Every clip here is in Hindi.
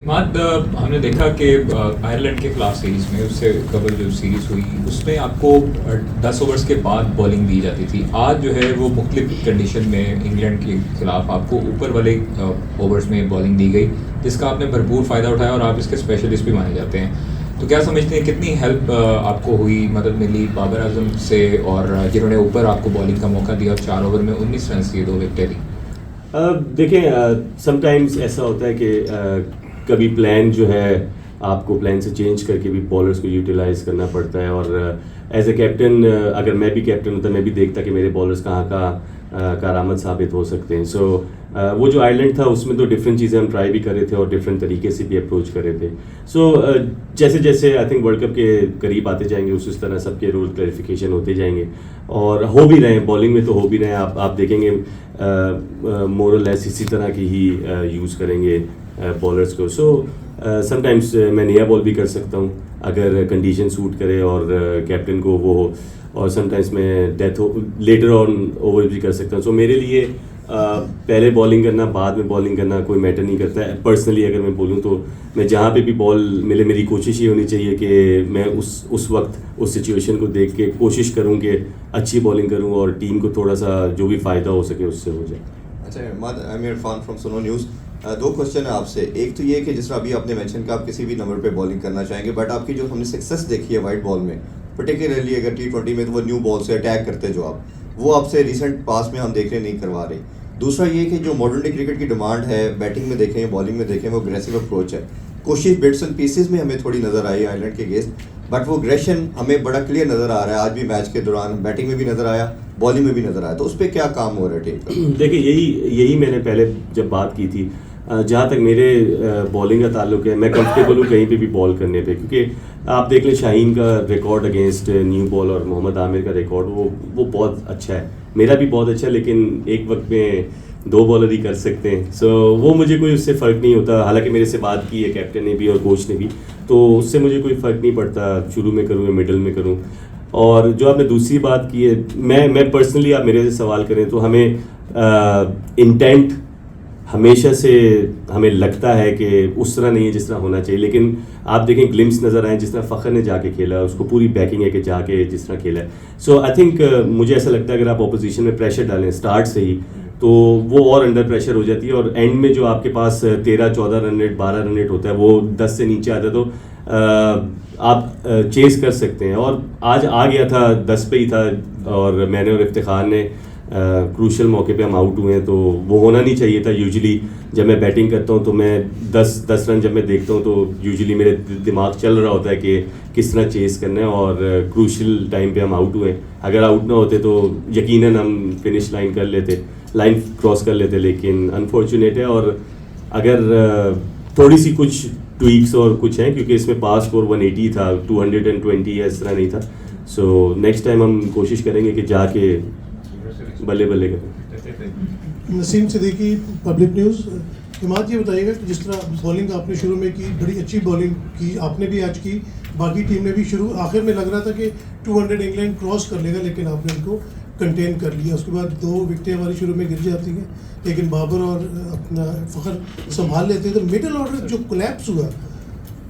बाद हमने देखा कि आयरलैंड के खिलाफ सीरीज़ में उससे कबल जो सीरीज़ हुई उसमें आपको 10 ओवर्स के बाद बॉलिंग दी जाती थी। आज जो है वो मुख्तलिफ कंडीशन में इंग्लैंड के खिलाफ आपको ऊपर वाले ओवर्स में बॉलिंग दी गई, जिसका आपने भरपूर फ़ायदा उठाया और आप इसके स्पेशलिस्ट भी माने जाते हैं। तो क्या समझते हैं कितनी हेल्प आपको हुई, मदद मिली बाबर आजम से, और जिन्होंने ऊपर आपको बॉलिंग का मौका दिया और 4 ओवर में 19 रन की 2 विकेटें ली? देखें, समटाइम्स ऐसा होता है कि कभी प्लान जो है आपको प्लान से चेंज करके भी बॉलर्स को यूटिलाइज करना पड़ता है। और एज ए कैप्टन, अगर मैं भी कैप्टन होता मैं भी देखता कि मेरे बॉलर्स कहाँ का कारआमद साबित हो सकते हैं। सो वो जो आयरलैंड था उसमें तो डिफरेंट चीज़ें हम ट्राई भी कर रहे थे और डिफरेंट तरीके से भी अप्रोच कर रहे थे। सो जैसे जैसे आई थिंक वर्ल्ड कप के करीब आते जाएंगे उस तरह सबके रूल क्लैरिफिकेशन होते जाएंगे और हो भी रहे हैं। बॉलिंग में तो हो भी रहे हैं, आप देखेंगे मोर और लेस इसी तरह की ही यूज़ करेंगे बॉलर्स को। सो समटाइम्स मैं नया बॉल भी कर सकता हूँ अगर कंडीशन सूट करे और कैप्टन को वो हो, और समटाइम्स मैं लेटर ऑन ओवर भी कर सकता हूँ। सो मेरे लिए पहले बॉलिंग करना बाद में बॉलिंग करना कोई मैटर नहीं करता है। पर्सनली अगर मैं बोलूँ तो मैं जहाँ पे भी बॉल मिले मेरी कोशिश ये होनी चाहिए कि मैं उस वक्त उस सिचुएशन को देख के कोशिश करूँ कि अच्छी बॉलिंग करूँ और टीम को थोड़ा सा जो भी फ़ायदा हो सके उससे हो जाए। अच्छा, आई एम इरफान फ्रॉम सुनो न्यूज़। 2 क्वेश्चन है आपसे। एक तो ये कि जिस तरह अभी आपने मेंशन किया आप किसी भी नंबर पे बॉलिंग करना चाहेंगे, बट आपकी जो हमने सक्सेस देखी है वाइट बॉल में, पर्टिकुलरली अगर T20 में, तो वो न्यू बॉल से अटैक करते जो आप, वो आपसे रिसेंट पास में हम देख रहे नहीं करवा रहे। दूसरा ये कि जो मॉडर्न डे क्रिकेट की डिमांड है, बैटिंग में देखें बॉलिंग में देखें, वो अग्रेसिव अप्रोच है। कोशिश बिट्स एंड पीसेस में हमें थोड़ी नज़र आई आयरलैंड के अगेंस्ट, बट वो अग्रेशन हमें बड़ा क्लियर नज़र आ रहा है। आज भी मैच के दौरान बैटिंग में भी नज़र आया, बॉलिंग में भी नज़र आया। तो उस पर क्या काम हो रहा है टीम का? देखिए, यही मैंने पहले जब बात की थी, जहाँ तक मेरे बॉलिंग का ताल्लुक है मैं कंफर्टेबल हूँ कहीं पे भी बॉल करने पे, क्योंकि आप देख लें शाहीन का रिकॉर्ड अगेंस्ट न्यू बॉल और मोहम्मद आमिर का रिकॉर्ड वो बहुत अच्छा है, मेरा भी बहुत अच्छा है, लेकिन एक वक्त में 2 बॉलर ही कर सकते हैं। सो वो मुझे कोई उससे फ़र्क नहीं होता। हालांकि मेरे से बात की है कैप्टन ने भी और कोच ने भी, तो उससे मुझे कोई फ़र्क नहीं पड़ता शुरू में करूँ या मिडल में करूँ। और जो आपने दूसरी बात की है, मैं पर्सनली आप मेरे से सवाल करें तो हमें इंटेंट हमेशा से हमें लगता है कि उस तरह नहीं है जिस तरह होना चाहिए, लेकिन आप देखें ग्लिम्स नज़र आए जिस तरह फ़खर ने जाके खेला, उसको पूरी बैकिंग है कि जाके जिस तरह खेला है। सो आई थिंक मुझे ऐसा लगता है अगर आप अपोजिशन में प्रेशर डालें स्टार्ट से ही तो वो और अंडर प्रेशर हो जाती है, और एंड में जो आपके पास 13-14 रन रेट 12 रन रेट होता है वो 10 से नीचे आता है तो आप चेस कर सकते हैं। और आज आ गया था 10 पे ही था और मैंने और इफ्तिखार ने क्रूशल मौके पे हम आउट हुए हैं, तो वो होना नहीं चाहिए था। यूजुअली जब मैं बैटिंग करता हूँ तो मैं 10 रन जब मैं देखता हूँ तो यूजुअली मेरे दिमाग चल रहा होता है कि किस तरह चेस करना है, और क्रूशल टाइम पे हम आउट हुए। अगर आउट ना होते तो यकीनन हम फिनिश लाइन क्रॉस कर लेते, लेकिन अनफॉर्चुनेट है। और अगर थोड़ी सी कुछ ट्वीक्स और कुछ हैं, क्योंकि इसमें पास स्कोर 180 था, 220 इस तरह नहीं था। सो नेक्स्ट टाइम हम कोशिश करेंगे कि जाके बल्ले बल्ले करें। Naseem Siddiqui, public news. हिमाद, ये बताइएगा कि जिस तरह बॉलिंग आपने शुरू में की, बड़ी अच्छी बॉलिंग की आपने भी आज की, बाकी टीम ने भी आखिर में लग रहा था कि 200 इंग्लैंड क्रॉस कर लेगा, लेकिन आपने उनको कंटेन कर लिया। उसके बाद 2 विकेटें हमारी शुरू में गिर जाती हैं, लेकिन बाबर और अपना फ़खर संभाल लेते हैं। तो मिडल ऑर्डर जो कोलैप्स हुआ,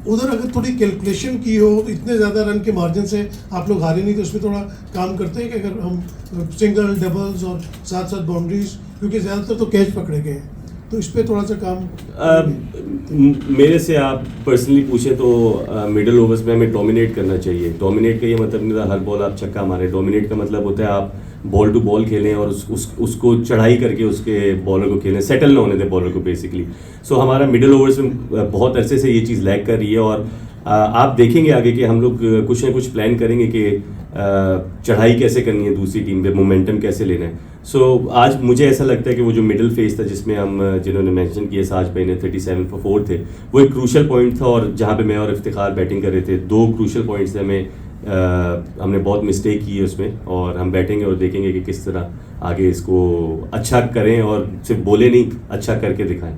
उधर अगर थोड़ी कैलकुलेशन की हो, इतने ज़्यादा रन के मार्जिन से आप लोग हारे नहीं, तो उसमें थोड़ा काम करते हैं कि अगर हम सिंगल डबल्स और साथ साथ बाउंड्रीज, क्योंकि ज़्यादातर तो कैच पकड़े गए हैं, तो इस पर थोड़ा सा काम। मेरे से आप पर्सनली पूछें तो मिडल ओवर्स में हमें डोमिनेट करना चाहिए। डोमिनेट का ये मतलब नहीं था हर बॉल आप छक्का मारें। डोमिनेट का मतलब होता है आप बॉल टू बॉल खेलें और उसको चढ़ाई करके उसके बॉलर को खेलें, सेटल ना होने दें बॉलर को बेसिकली। सो हमारा मिडल ओवर्स में बहुत अरसे से ये चीज़ लैग कर रही है, और आप देखेंगे आगे कि हम लोग कुछ ना कुछ प्लान करेंगे कि चढ़ाई कैसे करनी है दूसरी टीम पे, मोमेंटम कैसे लेना है। सो आज मुझे ऐसा लगता है कि वो जो मिडिल फेज था जिसमें हम जिन्होंने मेंशन किया साज भाई ने 37 for 4 थे, वो एक क्रूशल पॉइंट था, और जहाँ पे मैं और इफ्तिखार बैटिंग कर रहे थे 2 क्रूशल पॉइंट्स थे। हमने बहुत मिस्टेक की है उसमें, और हम बैठेंगे और देखेंगे कि किस तरह आगे इसको अच्छा करें और सिर्फ बोले नहीं, अच्छा करके दिखाएं।